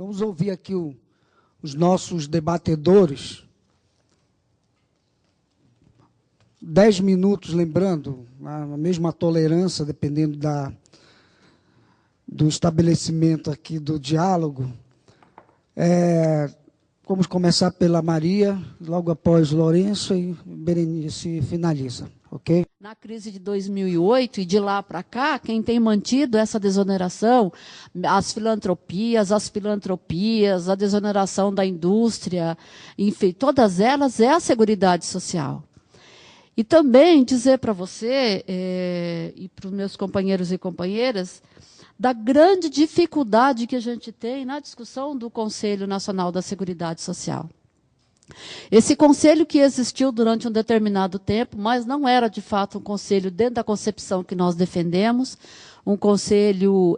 Vamos ouvir aqui os nossos debatedores. 10 minutos, lembrando, a mesma tolerância, dependendo do estabelecimento aqui do diálogo. Vamos começar pela Maria, logo após Lourenço, e Berenice finaliza, ok? Na crise de 2008 e de lá para cá, quem tem mantido essa desoneração, as filantropias, a desoneração da indústria, enfim, todas elas é a Seguridade Social. E também dizer para você e para os meus companheiros e companheiras da grande dificuldade que a gente tem na discussão do Conselho Nacional da Seguridade Social. Esse conselho que existiu durante um determinado tempo, mas não era, de fato, um conselho dentro da concepção que nós defendemos, um conselho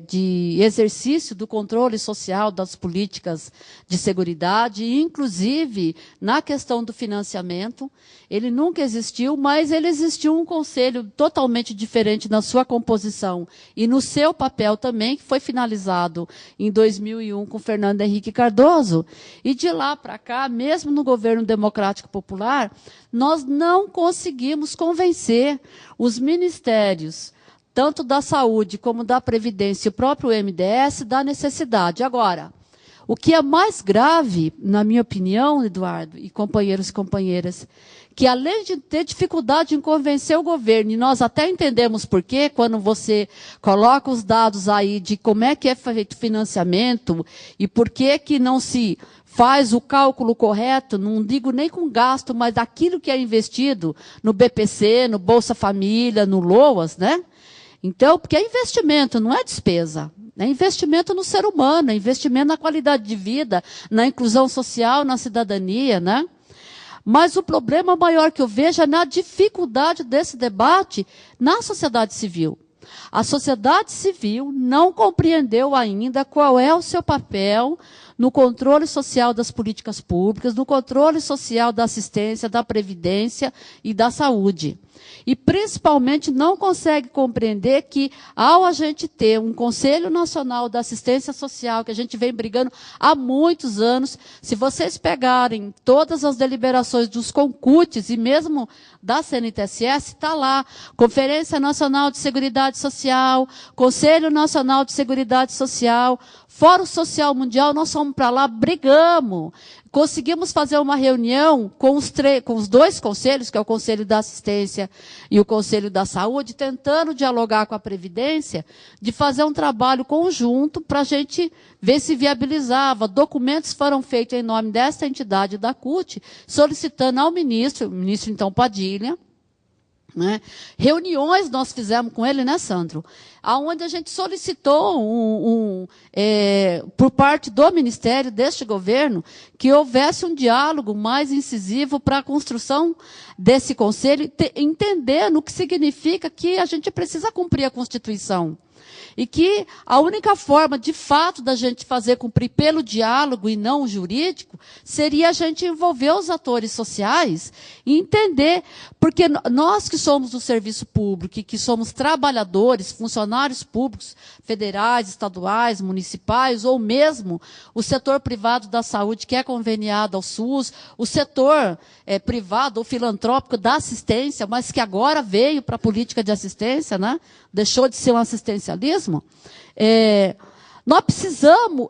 de exercício do controle social das políticas de seguridade, inclusive na questão do financiamento. Ele nunca existiu, mas ele existiu um conselho totalmente diferente na sua composição e no seu papel também, que foi finalizado em 2001 com Fernando Henrique Cardoso. E de lá para cá, mesmo no governo democrático popular, nós não conseguimos convencer os ministérios, tanto da saúde como da Previdência e o próprio MDS, da necessidade. Agora, o que é mais grave, na minha opinião, Eduardo, e companheiros e companheiras, que além de ter dificuldade em convencer o governo, e nós até entendemos por quê, quando você coloca os dados aí de como é que é feito o financiamento e por que não se faz o cálculo correto, não digo nem com gasto, mas daquilo que é investido no BPC, no Bolsa Família, no LOAS, né? Então, porque é investimento, não é despesa. É investimento no ser humano, é investimento na qualidade de vida, na inclusão social, na cidadania, né? Mas o problema maior que eu vejo é na dificuldade desse debate na sociedade civil. A sociedade civil não compreendeu ainda qual é o seu papel no controle social das políticas públicas, no controle social da assistência, da previdência e da saúde. E, principalmente, não consegue compreender que, ao a gente ter um Conselho Nacional da Assistência Social, que a gente vem brigando há muitos anos, se vocês pegarem todas as deliberações dos CONCUTs e mesmo da CNTSS, está lá, Conferência Nacional de Seguridade Social, Conselho Nacional de Seguridade Social, Fórum Social Mundial, nós fomos para lá, brigamos. Conseguimos fazer uma reunião com os dois conselhos, que é o Conselho da Assistência e o Conselho da Saúde, tentando dialogar com a Previdência, de fazer um trabalho conjunto para a gente ver se viabilizava. Documentos foram feitos em nome dessa entidade da CUT, solicitando ao ministro, o ministro então Padilha, né? Reuniões nós fizemos com ele, né, Sandro? Onde a gente solicitou, por parte do Ministério, deste governo, que houvesse um diálogo mais incisivo para a construção desse conselho, entendendo o que significa que a gente precisa cumprir a Constituição. E que a única forma, de fato, da gente fazer cumprir pelo diálogo e não jurídico, seria a gente envolver os atores sociais e entender, porque nós que somos do serviço público e que somos trabalhadores, funcionários públicos, federais, estaduais, municipais, ou mesmo o setor privado da saúde que é conveniado ao SUS, o setor privado ou filantrópico da assistência, mas que agora veio para a política de assistência, né? Deixou de ser um assistencialismo. Nós precisamos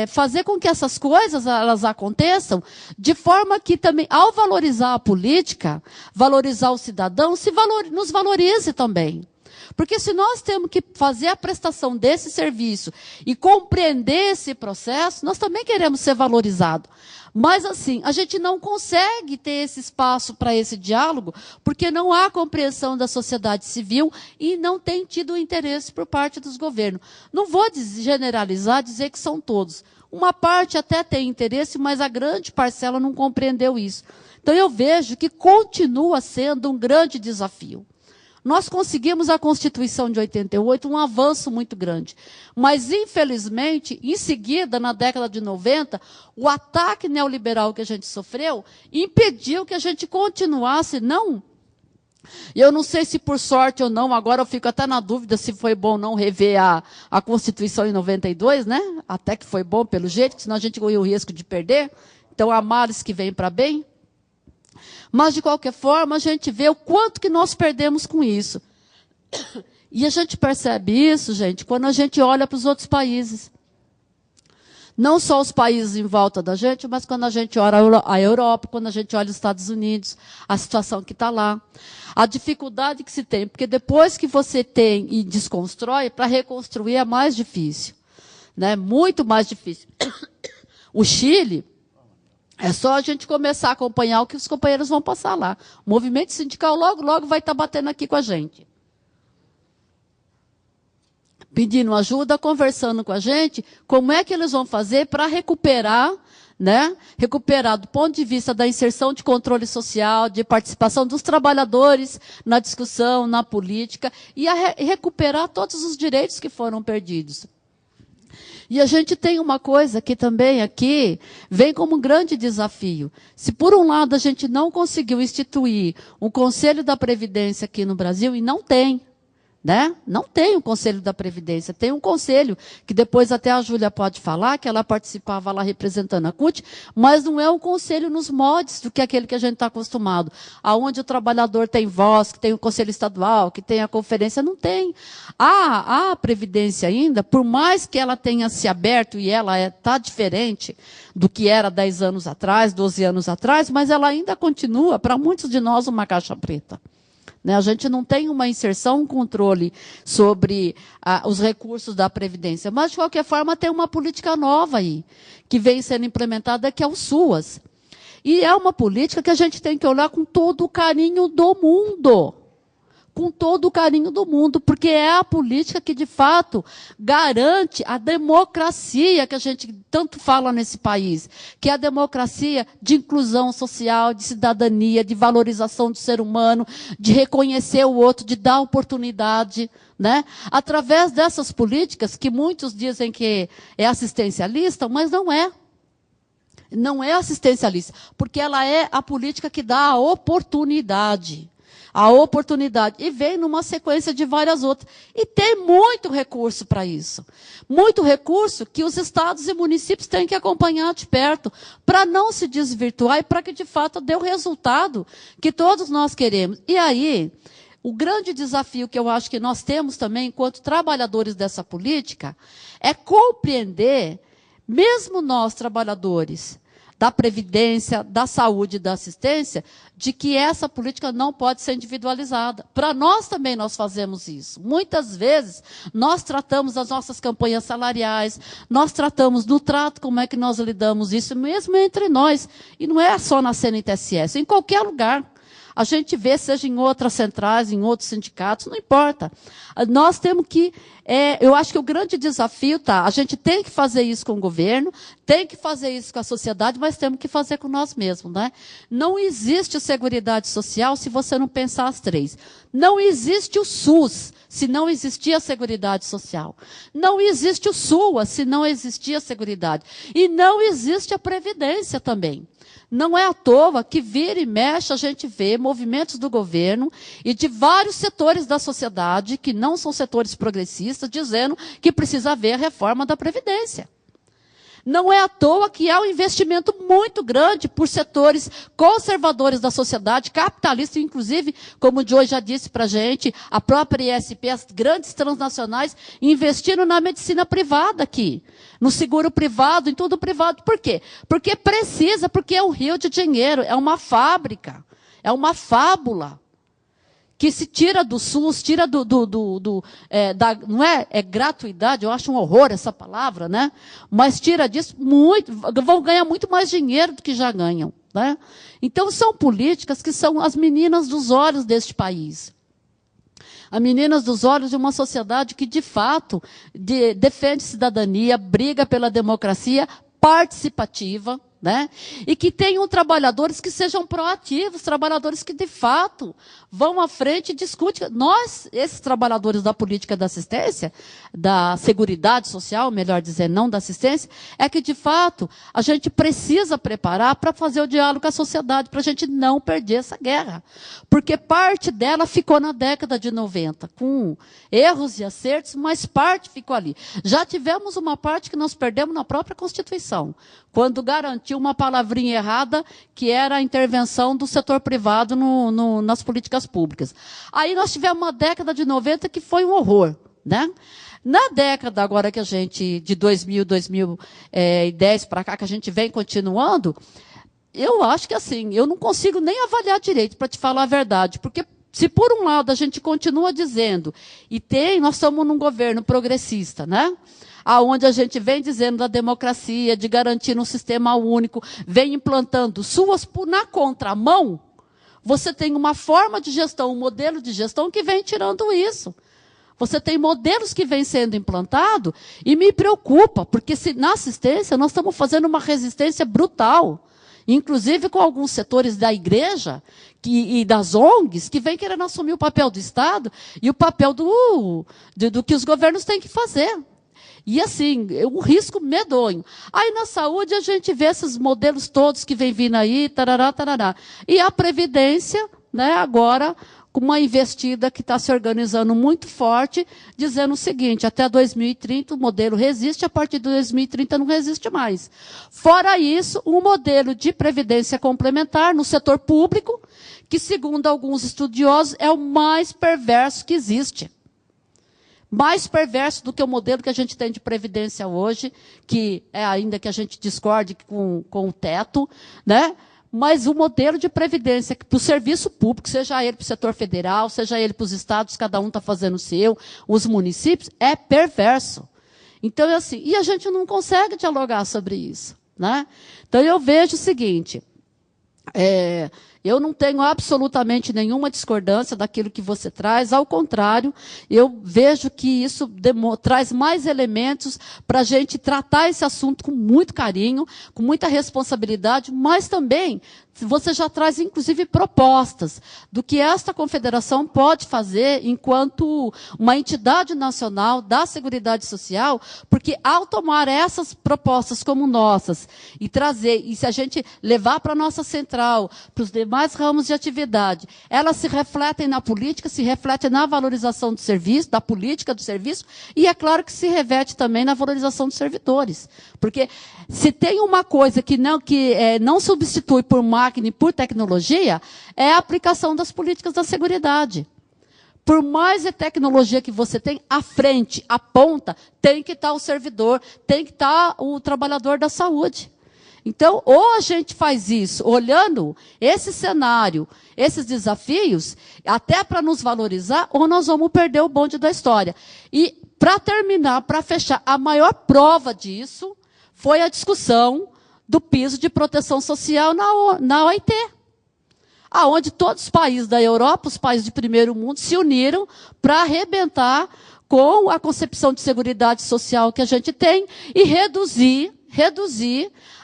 fazer com que essas coisas elas aconteçam de forma que também, ao valorizar a política, valorizar o cidadão, nos valorize também. Porque se nós temos que fazer a prestação desse serviço e compreender esse processo, nós também queremos ser valorizados. Mas, assim, a gente não consegue ter esse espaço para esse diálogo, porque não há compreensão da sociedade civil e não tem tido interesse por parte dos governos. Não vou generalizar, dizer que são todos. Uma parte até tem interesse, mas a grande parcela não compreendeu isso. Então, eu vejo que continua sendo um grande desafio. Nós conseguimos a Constituição de 88, um avanço muito grande. Mas, infelizmente, em seguida, na década de 90, o ataque neoliberal que a gente sofreu impediu que a gente continuasse, não E eu não sei se por sorte ou não, agora eu fico até na dúvida se foi bom não rever a Constituição em 92, né? Até que foi bom pelo jeito, senão a gente corria o risco de perder. Então, há males que vêm para bem. Mas, de qualquer forma, a gente vê o quanto que nós perdemos com isso. E a gente percebe isso, gente, quando a gente olha para os outros países. Não só os países em volta da gente, mas quando a gente olha a Europa, quando a gente olha os Estados Unidos, a situação que está lá. A dificuldade que se tem, porque depois que você tem e desconstrói, para reconstruir é mais difícil. Né? Muito mais difícil. O Chile, é só a gente começar a acompanhar o que os companheiros vão passar lá. O movimento sindical logo, logo vai estar batendo aqui com a gente. Pedindo ajuda, conversando com a gente, como é que eles vão fazer para recuperar, né? Recuperar do ponto de vista da inserção de controle social, de participação dos trabalhadores na discussão, na política, e recuperar todos os direitos que foram perdidos. E a gente tem uma coisa que também aqui vem como um grande desafio. Se por um lado a gente não conseguiu instituir um Conselho da Previdência aqui no Brasil, e não tem, né? Não tem um Conselho da Previdência, tem um conselho, que depois até a Júlia pode falar, que ela participava lá representando a CUT, mas não é um conselho nos moldes do que aquele que a gente está acostumado, aonde o trabalhador tem voz, que tem o Conselho Estadual, que tem a conferência, não tem. A Previdência ainda, por mais que ela tenha se aberto, e ela está diferente do que era 10 anos atrás, 12 anos atrás, mas ela ainda continua, para muitos de nós, uma caixa preta. A gente não tem uma inserção, um controle sobre os recursos da Previdência. Mas, de qualquer forma, tem uma política nova aí, que vem sendo implementada, que é o SUAS. E é uma política que a gente tem que olhar com todo o carinho do mundo. Com todo o carinho do mundo, porque é a política que, de fato, garante a democracia que a gente tanto fala nesse país, que é a democracia de inclusão social, de cidadania, de valorização do ser humano, de reconhecer o outro, de dar oportunidade, né? Através dessas políticas, que muitos dizem que é assistencialista, mas não é. Não é assistencialista, porque ela é a política que dá a oportunidade. A oportunidade. E vem numa sequência de várias outras. E tem muito recurso para isso. Muito recurso que os estados e municípios têm que acompanhar de perto, para não se desvirtuar e para que, de fato, dê o resultado que todos nós queremos. E aí, o grande desafio que eu acho que nós temos também, enquanto trabalhadores dessa política, é compreender, mesmo nós, trabalhadores da Previdência, da saúde e da assistência, de que essa política não pode ser individualizada. Para nós também nós fazemos isso. Muitas vezes nós tratamos as nossas campanhas salariais, nós tratamos do trato, como é que nós lidamos isso, mesmo entre nós. E não é só na CNTSS, em qualquer lugar. A gente vê, seja em outras centrais, em outros sindicatos, não importa. Nós temos que, eu acho que o grande desafio está, a gente tem que fazer isso com o governo, tem que fazer isso com a sociedade, mas temos que fazer com nós mesmos, né? Não existe Seguridade Social se você não pensar as três. Não existe o SUS se não existir a Seguridade Social. Não existe o SUAS se não existir a Seguridade. E não existe a Previdência também. Não é à toa que vira e mexe a gente vê movimentos do governo e de vários setores da sociedade, que não são setores progressistas, dizendo que precisa haver a reforma da Previdência. Não é à toa que há um investimento muito grande por setores conservadores da sociedade, capitalistas, inclusive, como o Joe já disse para a gente, a própria ISP, as grandes transnacionais, investindo na medicina privada aqui, no seguro privado, em tudo privado. Por quê? Porque precisa, porque é um rio de dinheiro, é uma fábrica, é uma fábula. Que se tira do SUS, tira não é gratuidade, eu acho um horror essa palavra, né? Mas tira disso muito, vão ganhar muito mais dinheiro do que já ganham, né? Então são políticas que são as meninas dos olhos deste país. As meninas dos olhos de uma sociedade que, de fato, defende cidadania, briga pela democracia participativa, né? E que tenham trabalhadores que sejam proativos, trabalhadores que, de fato, vão à frente e discutem. Nós, esses trabalhadores da política da assistência, da seguridade social, melhor dizer, não da assistência, é que, de fato, a gente precisa preparar para fazer o diálogo com a sociedade, para a gente não perder essa guerra. Porque parte dela ficou na década de 90, com erros e acertos, mas parte ficou ali. Já tivemos uma parte que nós perdemos na própria Constituição, quando garantiu uma palavrinha errada, que era a intervenção do setor privado nas políticas públicas. Aí nós tivemos uma década de 90 que foi um horror, né? Na década agora que a gente, de 2000, 2010 para cá, que a gente vem continuando, eu acho que assim, eu não consigo nem avaliar direito, para te falar a verdade, porque se por um lado a gente continua dizendo, nós estamos num governo progressista, né? Aonde a gente vem dizendo da democracia, de garantir um sistema único, vem implantando na contramão, você tem uma forma de gestão, um modelo de gestão que vem tirando isso. Você tem modelos que vêm sendo implantados e me preocupa, porque na assistência nós estamos fazendo uma resistência brutal, inclusive com alguns setores da igreja e das ONGs, que vêm querendo assumir o papel do Estado e o papel do que os governos têm que fazer. E assim, um risco medonho. Aí na saúde a gente vê esses modelos todos que vêm vindo aí, tarará, tarará. E a Previdência, né, agora, com uma investida que está se organizando muito forte, dizendo o seguinte, até 2030 o modelo resiste, a partir de 2030 não resiste mais. Fora isso, um modelo de previdência complementar no setor público, que segundo alguns estudiosos é o mais perverso que existe. Mais perverso do que o modelo que a gente tem de previdência hoje, que é ainda que a gente discorde com o teto, né? Mas o modelo de previdência para o serviço público, seja ele para o setor federal, seja ele para os estados, cada um está fazendo o seu, os municípios, é perverso. Então, é assim, e a gente não consegue dialogar sobre isso, né? Então, eu vejo o seguinte, eu não tenho absolutamente nenhuma discordância daquilo que você traz, ao contrário, eu vejo que isso traz mais elementos para a gente tratar esse assunto com muito carinho, com muita responsabilidade, mas também você já traz, inclusive, propostas do que esta confederação pode fazer enquanto uma entidade nacional da Seguridade Social, porque ao tomar essas propostas como nossas e trazer, e se a gente levar para a nossa central, para os demais ramos de atividade, elas se refletem na política, se refletem na valorização do serviço, da política do serviço, e é claro que se reverte também na valorização dos servidores. Porque se tem uma coisa que não substitui por máquina e por tecnologia, é a aplicação das políticas da seguridade. Por mais tecnologia que você tem, à frente, à ponta, tem que estar o servidor, tem que estar o trabalhador da saúde. Então, ou a gente faz isso, olhando esse cenário, esses desafios, até para nos valorizar, ou nós vamos perder o bonde da história. E, para terminar, para fechar, a maior prova disso foi a discussão do piso de proteção social na OIT, aonde todos os países da Europa, os países de primeiro mundo, se uniram para arrebentar com a concepção de seguridade social que a gente tem e reduzir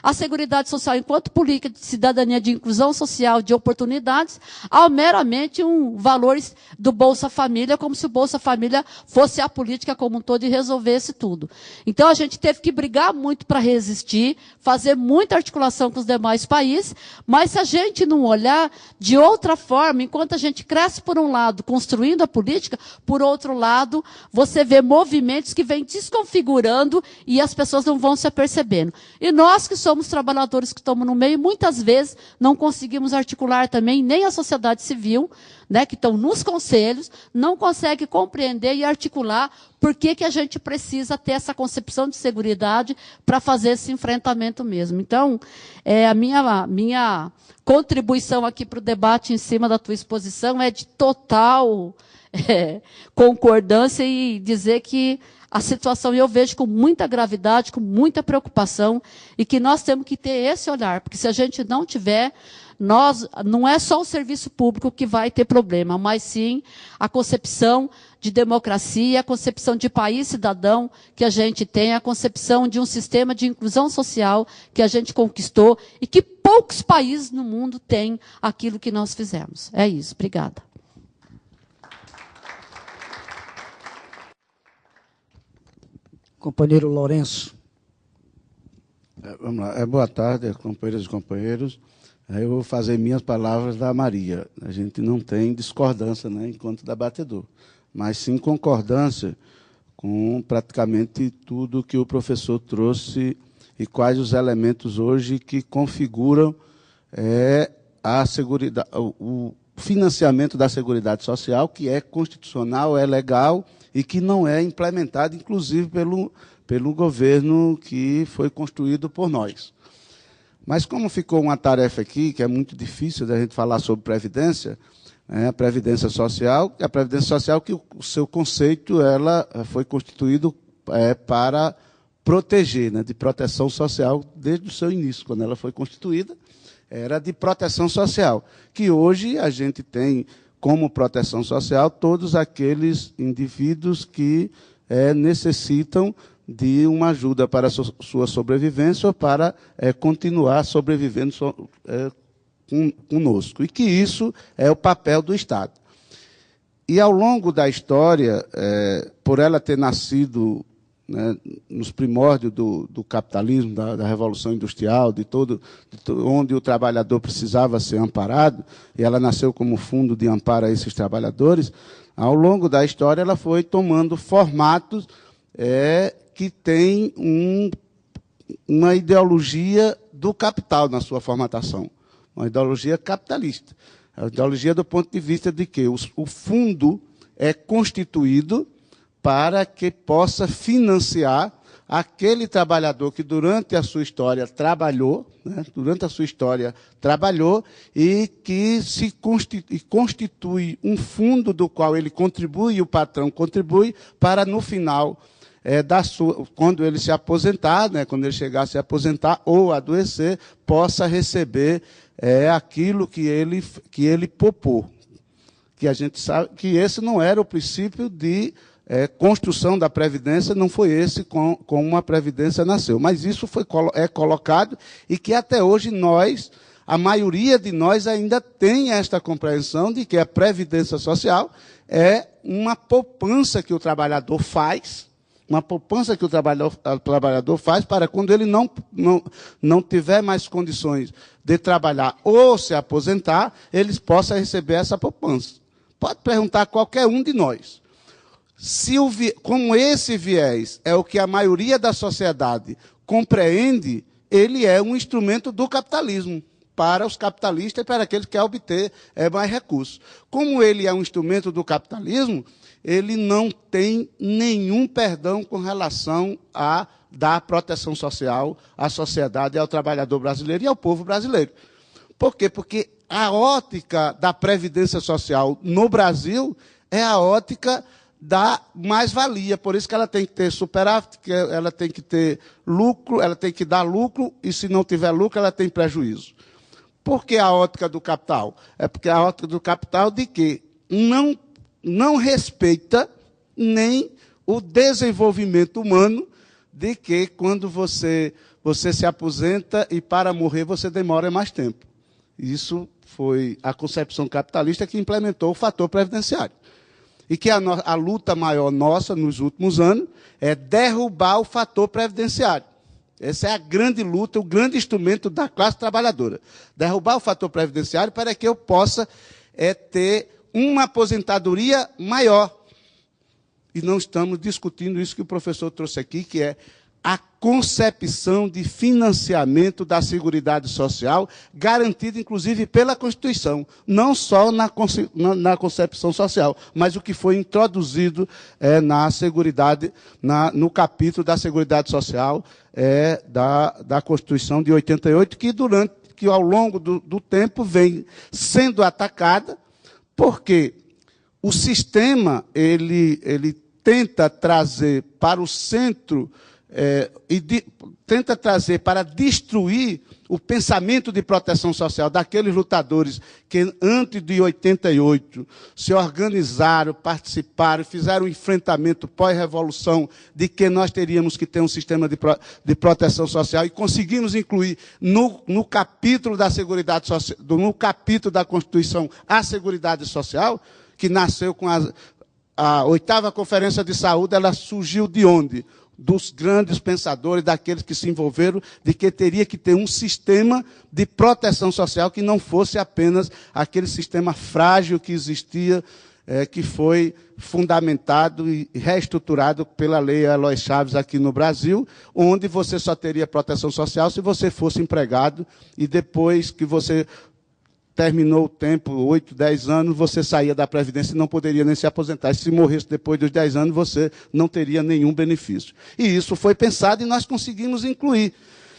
a Seguridade Social enquanto política de cidadania, de inclusão social, de oportunidades, ao meramente um valor do Bolsa Família, como se o Bolsa Família fosse a política como um todo e resolvesse tudo. Então, a gente teve que brigar muito para resistir, fazer muita articulação com os demais países, mas se a gente não olhar de outra forma, enquanto a gente cresce por um lado, construindo a política, por outro lado, você vê movimentos que vêm desconfigurando e as pessoas não vão se apercebendo. E nós que somos trabalhadores que estamos no meio, muitas vezes não conseguimos articular também, nem a sociedade civil, né, que estão nos conselhos, não consegue compreender e articular por que a gente precisa ter essa concepção de seguridade para fazer esse enfrentamento mesmo. Então, a minha contribuição aqui para o debate em cima da tua exposição é de total concordância e dizer que a situação eu vejo com muita gravidade, com muita preocupação, e que nós temos que ter esse olhar, porque se a gente não tiver, não é só o serviço público que vai ter problema, mas sim a concepção de democracia, a concepção de país cidadão que a gente tem, a concepção de um sistema de inclusão social que a gente conquistou e que poucos países no mundo têm aquilo que nós fizemos. É isso. Obrigada. Companheiro Lourenço. Vamos lá. Boa tarde, companheiras e companheiros. Eu vou fazer minhas palavras da Maria. A gente não tem discordância, né, enquanto debatedor, mas sim concordância com praticamente tudo que o professor trouxe e quais os elementos hoje que configuram o financiamento da Seguridade Social, que é constitucional, é legal e que não é implementado, inclusive, pelo governo que foi construído por nós. Mas como ficou uma tarefa aqui, que é muito difícil da gente falar sobre Previdência, a Previdência Social, que o seu conceito ela foi constituído para proteger, né, de proteção social desde o seu início, quando ela foi constituída, era de proteção social, que hoje a gente tem como proteção social todos aqueles indivíduos que necessitam de uma ajuda para a sua sobrevivência ou para continuar sobrevivendo conosco. E que isso é o papel do Estado. E, ao longo da história, por ela ter nascido, né, nos primórdios do capitalismo, da Revolução Industrial, onde o trabalhador precisava ser amparado, e ela nasceu como fundo de amparo a esses trabalhadores, ao longo da história ela foi tomando formatos que têm uma ideologia do capital na sua formatação, uma ideologia capitalista. A ideologia do ponto de vista de que o fundo é constituído para que possa financiar aquele trabalhador que durante a sua história trabalhou, né, e que constitui um fundo do qual ele contribui e o patrão contribui para, no final, quando ele se aposentar, né, quando ele chegar a se aposentar ou adoecer, possa receber aquilo que ele poupou. Que a gente sabe que esse não era o princípio de construção da Previdência, não foi esse como a Previdência nasceu. Mas isso é colocado e que até hoje a maioria de nós ainda tem esta compreensão de que a Previdência Social é uma poupança que o trabalhador faz, para quando ele não tiver mais condições de trabalhar ou se aposentar, eles possam receber essa poupança. Pode perguntar a qualquer um de nós. Como esse viés é o que a maioria da sociedade compreende, ele é um instrumento do capitalismo, para os capitalistas e para aqueles que querem obter mais recursos. Como ele é um instrumento do capitalismo, ele não tem nenhum perdão com relação a dar proteção social à sociedade, ao trabalhador brasileiro e ao povo brasileiro. Por quê? Porque a ótica da Previdência Social no Brasil é a ótica da mais-valia. Por isso que ela tem que ter superávit, que ela tem que ter lucro, ela tem que dar lucro, e se não tiver lucro, ela tem prejuízo. Por que a ótica do capital? É porque a ótica do capital de que não respeita nem o desenvolvimento humano, de que quando você se aposenta e para morrer você demora mais tempo. Isso foi a concepção capitalista que implementou o fator previdenciário. E que a luta maior nossa nos últimos anos é derrubar o fator previdenciário. Essa é a grande luta, o grande instrumento da classe trabalhadora. Derrubar o fator previdenciário para que eu possa ter uma aposentadoria maior. E não estamos discutindo isso que o professor trouxe aqui, que é a concepção de financiamento da Seguridade Social, garantida, inclusive, pela Constituição, não só na concepção social, mas o que foi introduzido na Seguridade, no capítulo da Seguridade Social da Constituição de 88, que ao longo do tempo vem sendo atacada, porque o sistema ele tenta trazer para o centro tenta trazer para destruir o pensamento de proteção social daqueles lutadores que, antes de 88, se organizaram, participaram, fizeram um enfrentamento pós-revolução de que nós teríamos que ter um sistema de proteção social, e conseguimos incluir no capítulo da Seguridade Social, no capítulo da Constituição, a Seguridade Social, que nasceu com a 8ª Conferência de Saúde. Ela surgiu de onde? Dos grandes pensadores, daqueles que se envolveram, de que teria que ter um sistema de proteção social que não fosse apenas aquele sistema frágil que existia, que foi fundamentado e reestruturado pela Lei Eloy Chaves aqui no Brasil, onde você só teria proteção social se você fosse empregado, e depois que você terminou o tempo, 8, 10 anos, você saía da Previdência e não poderia nem se aposentar. E se morresse depois dos 10 anos, você não teria nenhum benefício. E isso foi pensado e nós conseguimos incluir.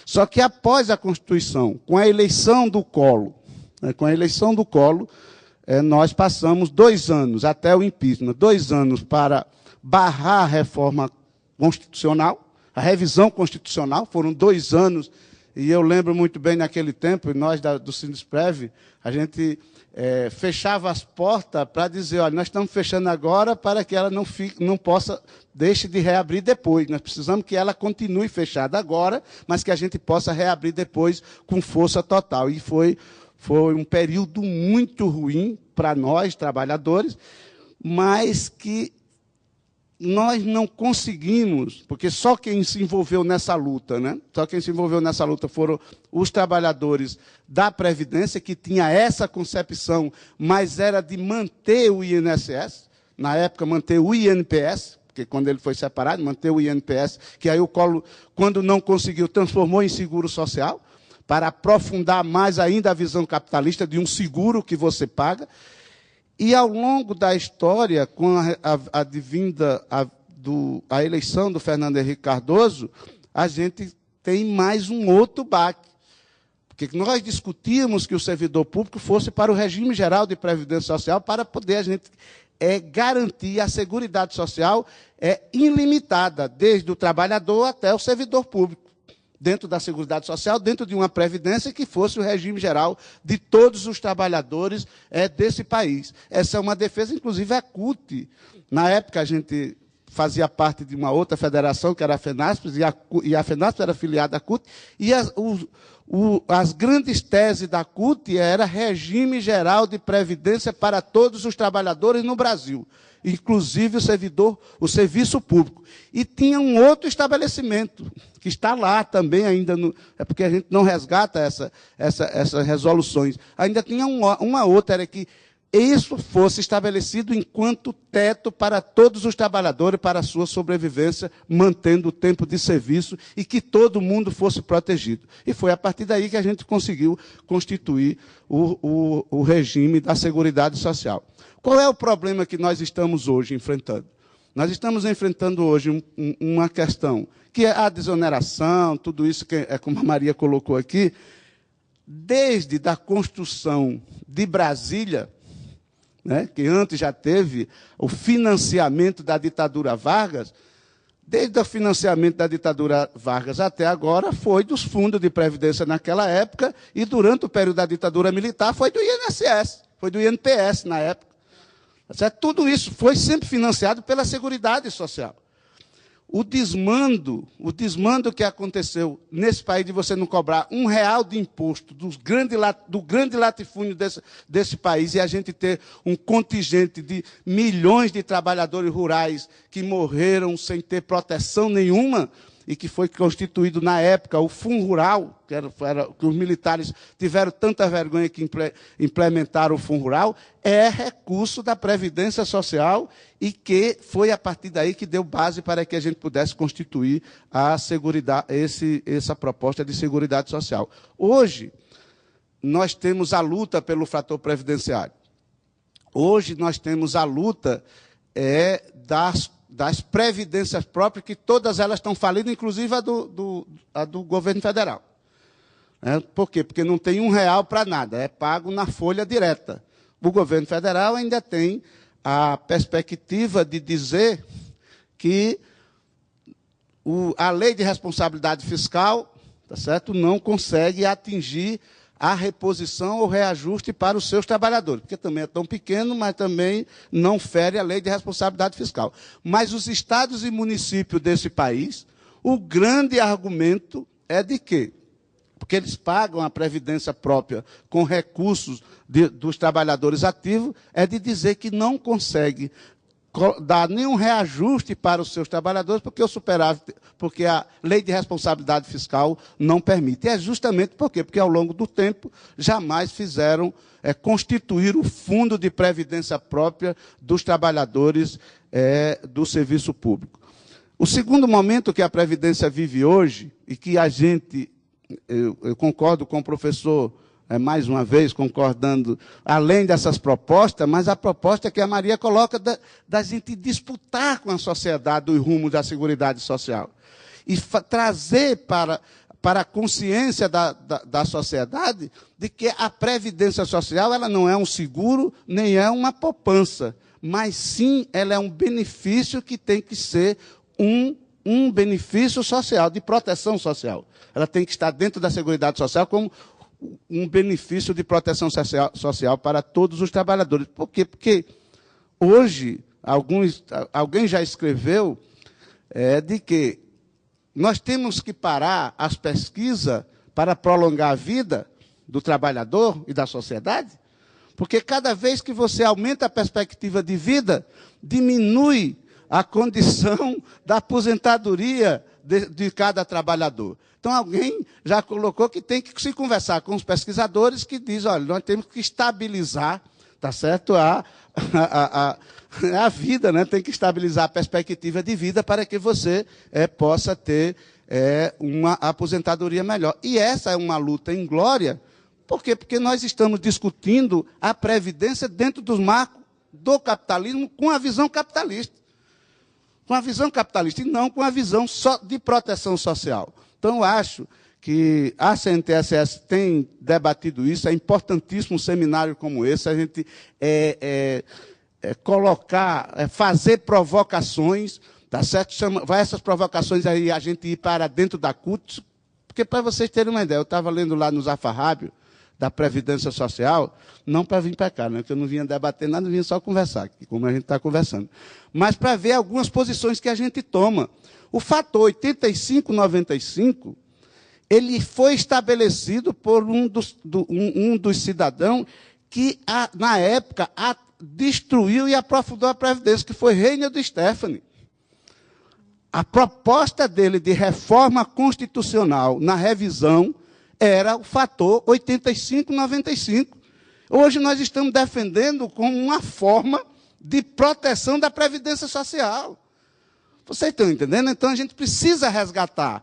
Só que após a Constituição, com a eleição do Collor, nós passamos 2 anos, até o impeachment, 2 anos para barrar a reforma constitucional, a revisão constitucional, foram 2 anos. E eu lembro muito bem, naquele tempo, nós do Sindusprev, a gente fechava as portas para dizer, olha, nós estamos fechando agora para que ela deixe de reabrir depois. Nós precisamos que ela continue fechada agora, mas que a gente possa reabrir depois com força total. E foi um período muito ruim para nós, trabalhadores, mas que nós não conseguimos, porque só quem se envolveu nessa luta, né? Só quem se envolveu nessa luta foram os trabalhadores da Previdência, que tinha essa concepção, mas era de manter o INSS, na época manter o INPS, porque quando ele foi separado, manter o INPS, que aí o Collor, quando não conseguiu, transformou em seguro social, para aprofundar mais ainda a visão capitalista de um seguro que você paga. E, ao longo da história, com a eleição do Fernando Henrique Cardoso, a gente tem mais um outro baque. Porque nós discutíamos que o servidor público fosse para o regime geral de previdência social, para poder a gente garantir a Seguridade Social ilimitada, desde o trabalhador até o servidor público. Dentro da Seguridade Social, dentro de uma previdência que fosse o regime geral de todos os trabalhadores desse país. Essa é uma defesa, inclusive, a CUT. Na época, a gente fazia parte de uma outra federação, que era a FENASPES, e a FENASPES era afiliada à CUT, e as grandes teses da CUT era regime geral de previdência para todos os trabalhadores no Brasil, inclusive o serviço público. E tinha um outro estabelecimento, que está lá também ainda, é porque a gente não resgata essas resoluções. Ainda tinha uma outra, era que isso fosse estabelecido enquanto teto para todos os trabalhadores, para a sua sobrevivência, mantendo o tempo de serviço e que todo mundo fosse protegido. E foi a partir daí que a gente conseguiu constituir o regime da Seguridade Social. Qual é o problema que nós estamos hoje enfrentando? Nós estamos enfrentando hoje uma questão, que é a desoneração, tudo isso que como a Maria colocou aqui, desde a construção de Brasília, né, que antes já teve o financiamento da ditadura Vargas, desde o financiamento da ditadura Vargas até agora, foi dos fundos de previdência naquela época, e durante o período da ditadura militar foi do INSS, foi do INPS na época. Tudo isso foi sempre financiado pela Seguridade Social. O desmando que aconteceu nesse país de você não cobrar R$1 de imposto do grande latifúndio desse país, e a gente ter um contingente de milhões de trabalhadores rurais que morreram sem ter proteção nenhuma, e que foi constituído na época o Fundo Rural, que os militares tiveram tanta vergonha que implementaram o Fundo Rural, é recurso da Previdência Social, e que foi a partir daí que deu base para que a gente pudesse constituir essa proposta de Seguridade Social. Hoje, nós temos a luta pelo fator previdenciário. Hoje, nós temos a luta das previdências próprias, que todas elas estão falindo, inclusive a do governo federal. Por quê? Porque não tem R$1 para nada, é pago na folha direta. O governo federal ainda tem a perspectiva de dizer que a lei de responsabilidade fiscal tá certo? Não consegue atingir a reposição ou reajuste para os seus trabalhadores, porque também é tão pequeno, mas também não fere a lei de responsabilidade fiscal. Mas os estados e municípios desse país, o grande argumento é de quê? Porque eles pagam a previdência própria com recursos dos trabalhadores ativos, é de dizer que não consegue dar nenhum reajuste para os seus trabalhadores, porque a lei de responsabilidade fiscal não permite. E é justamente por quê? Porque, ao longo do tempo, jamais fizeram constituir o fundo de previdência própria dos trabalhadores do serviço público. O segundo momento que a Previdência vive hoje, e que a gente, eu concordo com o professor, mais uma vez, concordando, além dessas propostas, mas a proposta que a Maria coloca da gente disputar com a sociedade os rumos da Seguridade Social. E trazer para a consciência da sociedade de que a Previdência Social ela não é um seguro, nem é uma poupança, mas sim ela é um benefício que tem que ser um benefício social, de proteção social. Ela tem que estar dentro da Seguridade Social como um benefício de proteção social para todos os trabalhadores. Por quê? Porque hoje, alguém já escreveu de que nós temos que parar as pesquisas para prolongar a vida do trabalhador e da sociedade, porque cada vez que você aumenta a perspectiva de vida, diminui a condição da aposentadoria de cada trabalhador. Então, alguém já colocou que tem que se conversar com os pesquisadores que dizem, olha, nós temos que estabilizar, tá certo, a vida, né? Tem que estabilizar a perspectiva de vida para que você possa ter uma aposentadoria melhor. E essa é uma luta inglória. Por quê? Porque nós estamos discutindo a previdência dentro dos marcos do capitalismo com a visão capitalista. Com a visão capitalista e não com a visão só de proteção social. Então, eu acho que a CNTS-S tem debatido isso, é importantíssimo um seminário como esse, a gente fazer provocações, tá certo? Vai essas provocações aí, a gente ir para dentro da CUT, porque, para vocês terem uma ideia, eu estava lendo lá no Zafarrábio, da Previdência Social, não para vir para cá, né, porque eu não vinha debater nada, eu vinha só conversar, aqui, como a gente está conversando, mas para ver algumas posições que a gente toma. O fator 8595, ele foi estabelecido por um dos cidadãos que, na época, destruiu e aprofundou a Previdência, que foi Reinaldo Stephanie. A proposta dele de reforma constitucional na revisão era o fator 8595. Hoje nós estamos defendendo como uma forma de proteção da Previdência Social. Vocês estão entendendo? Então, a gente precisa resgatar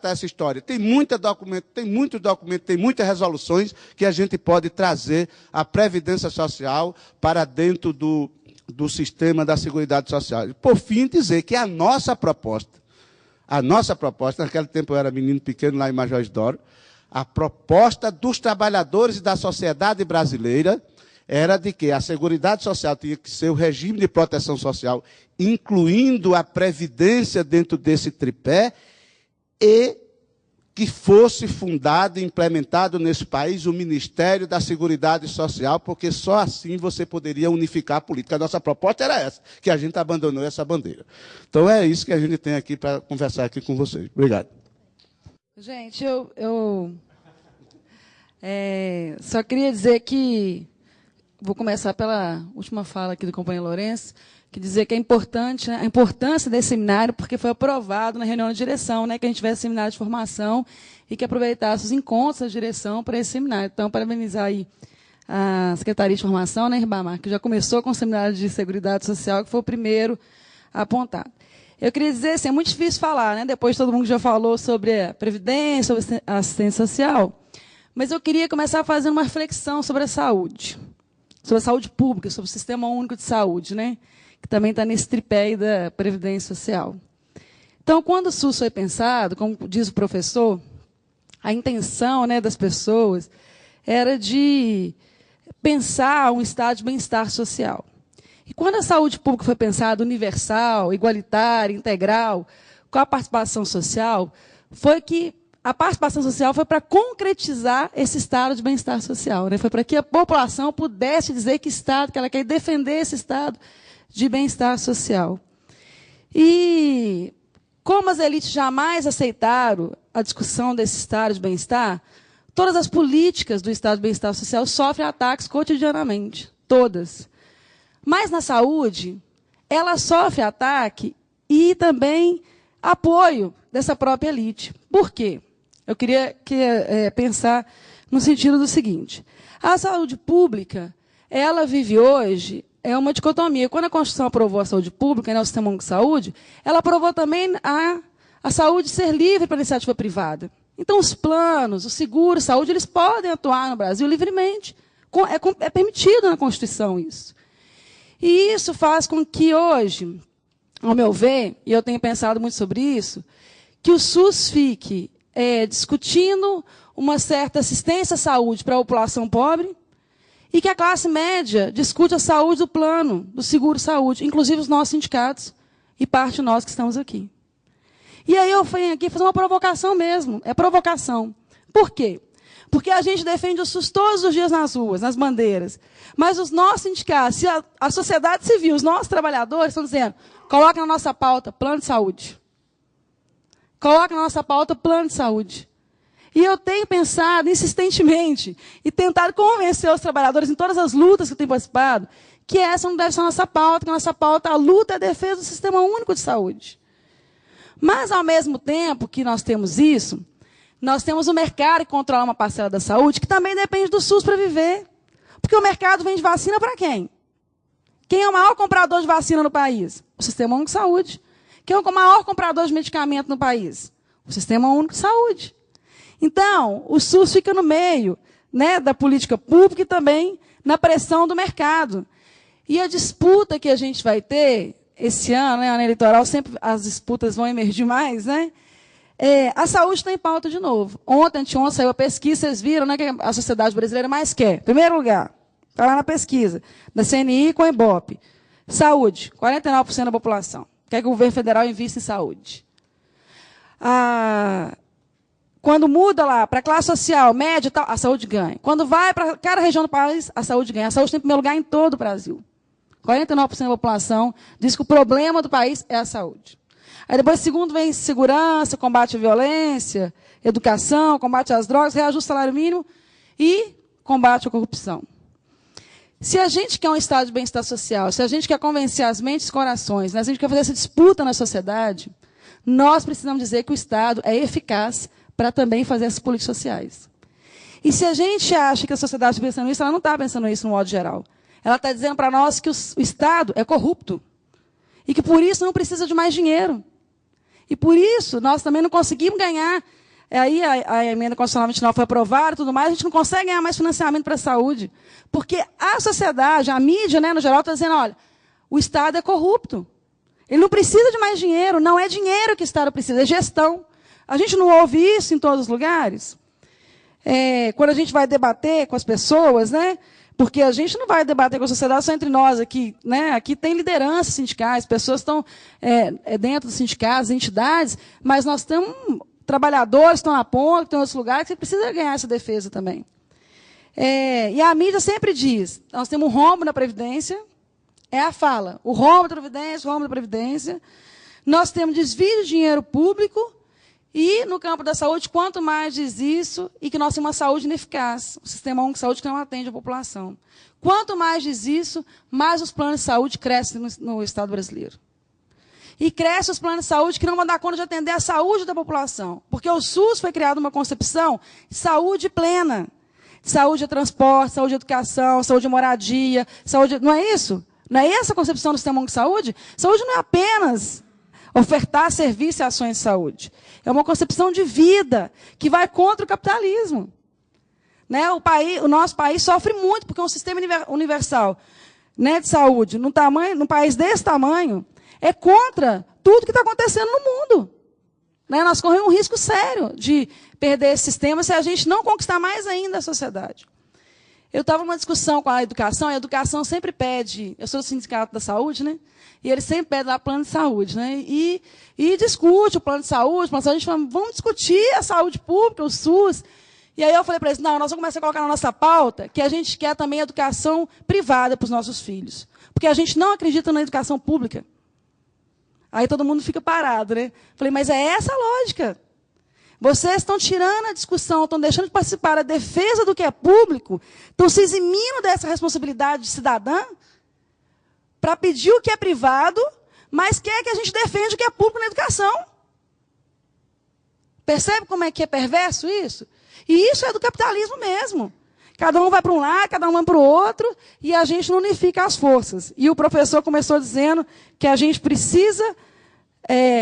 essa história. Tem muito documento, tem muitas resoluções que a gente pode trazer a Previdência Social para dentro do sistema da Seguridade Social. Por fim, dizer que a nossa proposta, naquele tempo eu era menino pequeno lá em Major Isidoro, a proposta dos trabalhadores e da sociedade brasileira era de que a Seguridade Social tinha que ser o regime de proteção social, incluindo a Previdência dentro desse tripé, e que fosse fundado e implementado nesse país o Ministério da Seguridade Social, porque só assim você poderia unificar a política. A nossa proposta era essa, que a gente abandonou essa bandeira. Então, é isso que a gente tem aqui para conversar aqui com vocês. Obrigado. Gente, eu só queria dizer que, vou começar pela última fala aqui do companheiro Lourenço, que dizer que é importante, né, a importância desse seminário, porque foi aprovado na reunião de direção, né, que a gente tivesse seminário de formação e que aproveitasse os encontros da direção para esse seminário. Então, parabenizar aí a Secretaria de Formação, né, Ribamar, que já começou com o seminário de Seguridade Social, que foi o primeiro apontado. Eu queria dizer, assim, é muito difícil falar, né, depois todo mundo já falou sobre a Previdência, sobre a assistência social, mas eu queria começar fazendo uma reflexão sobre a saúde pública, sobre o Sistema Único de Saúde, né, que também está nesse tripé aí da Previdência Social. Então, quando o SUS foi pensado, como diz o professor, a intenção, né, das pessoas era de pensar um estado de bem-estar social. E quando a saúde pública foi pensada universal, igualitária, integral, com a participação social, foi que a participação social foi para concretizar esse estado de bem-estar social, né? Foi para que a população pudesse dizer que estado, que ela quer defender esse estado de bem-estar social. E como as elites jamais aceitaram a discussão desse estado de bem-estar, todas as políticas do estado de bem-estar social sofrem ataques cotidianamente, todas. Mas na saúde, ela sofre ataque e também apoio dessa própria elite. Por quê? Eu queria pensar no sentido do seguinte. A saúde pública, ela vive hoje, é uma dicotomia. Quando a Constituição aprovou a saúde pública, né, o Sistema Único de Saúde, ela aprovou também a saúde ser livre para a iniciativa privada. Então, os planos, os seguros, saúde, eles podem atuar no Brasil livremente. É permitido na Constituição isso. E isso faz com que hoje, ao meu ver, e eu tenho pensado muito sobre isso, que o SUS fique discutindo uma certa assistência à saúde para a população pobre e que a classe média discute a saúde do plano, do seguro-saúde, inclusive os nossos sindicatos e parte de nós que estamos aqui. E aí eu venho aqui fazer uma provocação mesmo, é provocação. Por quê? Porque a gente defende o SUS todos os dias nas ruas, nas bandeiras, mas os nossos sindicatos, a sociedade civil, os nossos trabalhadores estão dizendo, coloca na nossa pauta plano de saúde. Coloca na nossa pauta plano de saúde. E eu tenho pensado insistentemente e tentado convencer os trabalhadores em todas as lutas que eu tenho participado que essa não deve ser a nossa pauta, que a nossa pauta, a luta é a defesa do Sistema Único de Saúde. Mas, ao mesmo tempo que nós temos isso, nós temos o mercado que controla uma parcela da saúde que também depende do SUS para viver. Porque o mercado vende vacina para quem? Quem é o maior comprador de vacina no país? O Sistema Único de Saúde. Quem é o maior comprador de medicamento no país? O Sistema Único de Saúde. Então, o SUS fica no meio, né, da política pública e também na pressão do mercado. E a disputa que a gente vai ter esse ano, né, ano eleitoral, sempre as disputas vão emergir mais, né? A saúde está em pauta de novo. Anteontem saiu a pesquisa, vocês viram, né, que a sociedade brasileira mais quer. Primeiro lugar, está lá na pesquisa, da CNI com a Ibope. Saúde, 49% da população. Quer que o governo federal invista em saúde. Quando muda lá para a classe social, média, tal, a saúde ganha. Quando vai para cada região do país, a saúde ganha. A saúde tem em primeiro lugar em todo o Brasil. 49% da população diz que o problema do país é a saúde. Aí depois, segundo, vem segurança, combate à violência, educação, combate às drogas, reajuste o salário mínimo e combate à corrupção. Se a gente quer um estado de bem-estar social, se a gente quer convencer as mentes e os corações, né, se a gente quer fazer essa disputa na sociedade, nós precisamos dizer que o Estado é eficaz para também fazer essas políticas sociais. E se a gente acha que a sociedade está pensando isso, ela não está pensando isso no modo geral. Ela está dizendo para nós que o Estado é corrupto e que, por isso, não precisa de mais dinheiro. E, por isso, nós também não conseguimos ganhar. Aí a emenda constitucional 29 foi aprovada e tudo mais, a gente não consegue ganhar mais financiamento para a saúde. Porque a sociedade, a mídia, né, no geral, está dizendo, olha, o Estado é corrupto. Ele não precisa de mais dinheiro, não é dinheiro que o Estado precisa, é gestão. A gente não ouve isso em todos os lugares. Quando a gente vai debater com as pessoas, né, porque a gente não vai debater com a sociedade só entre nós aqui. Né, aqui tem lideranças sindicais, pessoas estão dentro dos sindicatos, entidades, mas nós temos trabalhadores que estão na ponta, que estão em outros lugares, que você precisa ganhar essa defesa também. E a mídia sempre diz, nós temos um rombo na Previdência, é a fala, o rombo da Previdência, o rombo da Previdência. Nós temos desvio de dinheiro público e, no campo da saúde, quanto mais diz isso, e que nós temos uma saúde ineficaz, um sistema único de saúde que não atende a população. Quanto mais diz isso, mais os planos de saúde crescem no Estado brasileiro. E crescem os planos de saúde que não vão dar conta de atender a saúde da população. Porque o SUS foi criado uma concepção de saúde plena. Saúde é transporte, saúde é educação, saúde é moradia, saúde... Não é isso? Não é essa a concepção do Sistema Único de Saúde? Saúde não é apenas ofertar serviço e ações de saúde. É uma concepção de vida que vai contra o capitalismo. Né? O nosso país sofre muito, porque é um sistema universal, né, de saúde, num país desse tamanho, é contra tudo que está acontecendo no mundo. Né? Nós corremos um risco sério de perder esse sistema se a gente não conquistar mais ainda a sociedade. Eu estava numa discussão com a educação sempre pede, eu sou do Sindicato da Saúde, né? E eles sempre pedem lá plano de saúde, né? E discute o plano de saúde, a gente fala, vamos discutir a saúde pública, o SUS. E aí eu falei para eles, não, nós vamos começar a colocar na nossa pauta que a gente quer também educação privada para os nossos filhos. Porque a gente não acredita na educação pública. Aí todo mundo fica parado, né? Falei, mas é essa a lógica. Vocês estão tirando a discussão, estão deixando de participar da defesa do que é público, estão se eximindo dessa responsabilidade de cidadã para pedir o que é privado, mas quer que a gente defenda o que é público na educação. Percebe como é que é perverso isso? E isso é do capitalismo mesmo. Cada um vai para um lado, cada um vai para o outro, e a gente não unifica as forças. E o professor começou dizendo que a gente precisa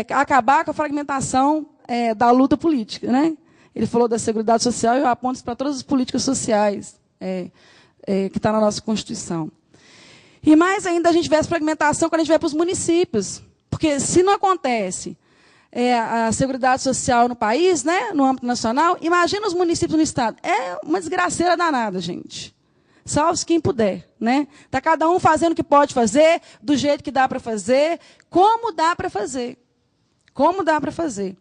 acabar com a fragmentação da luta política, né? Ele falou da Seguridade Social e eu aponto isso para todas as políticas sociais que está na nossa Constituição. E mais ainda, a gente vê essa fragmentação quando a gente vai para os municípios. Porque se não acontece a Seguridade Social no país, né, no âmbito nacional, imagina os municípios no Estado. É uma desgraceira danada, gente. Salve-se quem puder, né? Está cada um fazendo o que pode fazer, do jeito que dá para fazer, como dá para fazer. Como dá para fazer.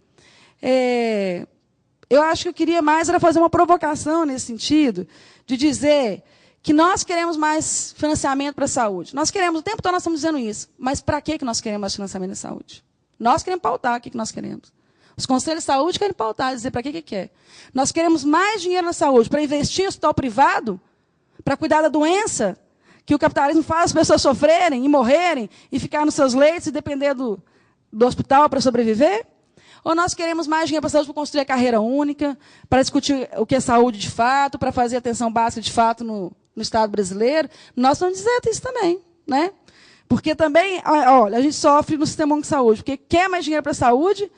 Eu acho que eu queria mais era fazer uma provocação nesse sentido, de dizer que nós queremos mais financiamento para a saúde. Nós queremos, o tempo todo nós estamos dizendo isso, mas para que nós queremos mais financiamento da saúde? Nós queremos pautar o que nós queremos. Os conselhos de saúde querem pautar, dizer para que quer. Nós queremos mais dinheiro na saúde para investir em hospital privado, para cuidar da doença, que o capitalismo faz as pessoas sofrerem e morrerem e ficar nos seus leitos e depender do hospital para sobreviver? Ou nós queremos mais dinheiro para a saúde para construir a carreira única, para discutir o que é saúde de fato, para fazer atenção básica de fato no Estado brasileiro? Nós vamos dizer isso também, né? Porque também, olha, a gente sofre no sistema único de saúde, porque quer mais dinheiro para a saúde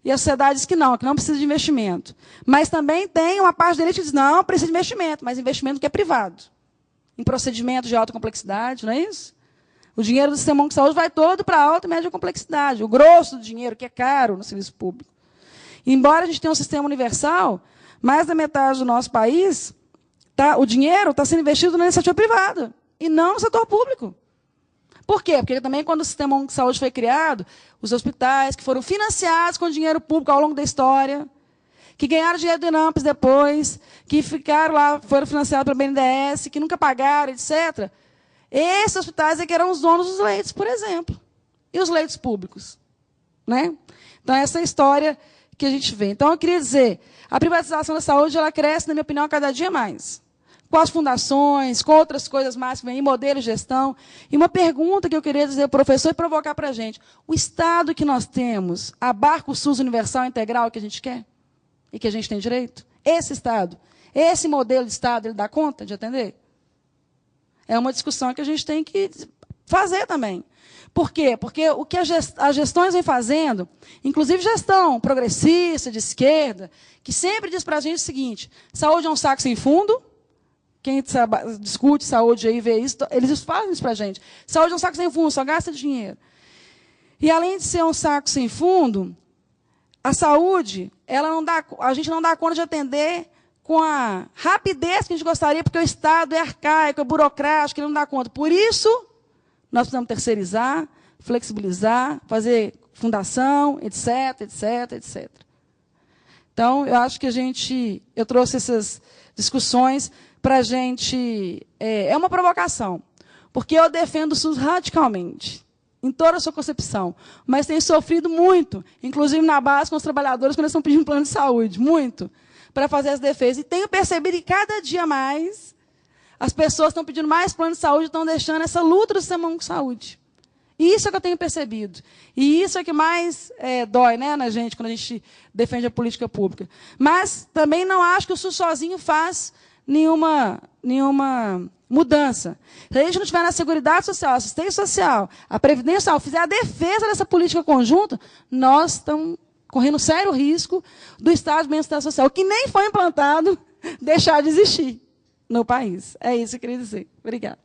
e a sociedade diz que não precisa de investimento. Mas também tem uma parte da elite que diz, não, precisa de investimento, mas investimento que é privado. Em procedimentos de alta complexidade, não é isso? O dinheiro do sistema único de saúde vai todo para alta e média complexidade. O grosso do dinheiro, que é caro no serviço público. E, embora a gente tenha um sistema universal, mais da metade do nosso país, o dinheiro está sendo investido na iniciativa privada e não no setor público. Por quê? Porque também, quando o sistema único de saúde foi criado, os hospitais que foram financiados com dinheiro público ao longo da história, que ganharam dinheiro do INAMPS depois, que ficaram lá, foram financiados pelo BNDES, que nunca pagaram, etc., esses hospitais é que eram os donos dos leitos, por exemplo. E os leitos públicos, né? Então, essa é a história que a gente vê. Então, eu queria dizer, a privatização da saúde, ela cresce, na minha opinião, cada dia mais. Com as fundações, com outras coisas mais que vêm, modelo de gestão. E uma pergunta que eu queria dizer ao professor e provocar para a gente. O Estado que nós temos abarca o SUS universal integral que a gente quer? E que a gente tem direito? Esse Estado, esse modelo de Estado, ele dá conta de atender? É uma discussão que a gente tem que fazer também. Por quê? Porque o que as gestões vêm fazendo, inclusive gestão progressista, de esquerda, que sempre diz para a gente o seguinte, saúde é um saco sem fundo, quem discute saúde aí vê isso, eles falam isso para a gente. Saúde é um saco sem fundo, só gasta dinheiro. E, além de ser um saco sem fundo, a saúde, a gente não dá conta de atender com a rapidez que a gente gostaria, porque o Estado é arcaico, é burocrático, ele não dá conta. Por isso, nós precisamos terceirizar, flexibilizar, fazer fundação, etc, etc, etc. Então, eu acho que eu trouxe essas discussões para a gente... É uma provocação, porque eu defendo o SUS radicalmente, em toda a sua concepção, mas tenho sofrido muito, inclusive na base com os trabalhadores, quando eles estão pedindo plano de saúde, muito, para fazer as defesas. E tenho percebido que cada dia mais as pessoas estão pedindo mais plano de saúde, estão deixando essa luta do sistema único de saúde. E isso é que eu tenho percebido. E isso é que mais dói, né, na gente, quando a gente defende a política pública. Mas também não acho que o SUS sozinho faz nenhuma mudança. Se a gente não tiver na Seguridade Social, assistência social, a Previdência Social, fizer a defesa dessa política conjunta, nós estamos correndo sério risco do Estado de Bem-Estar Social, que nem foi implantado, deixar de existir no país. É isso que eu queria dizer. Obrigada.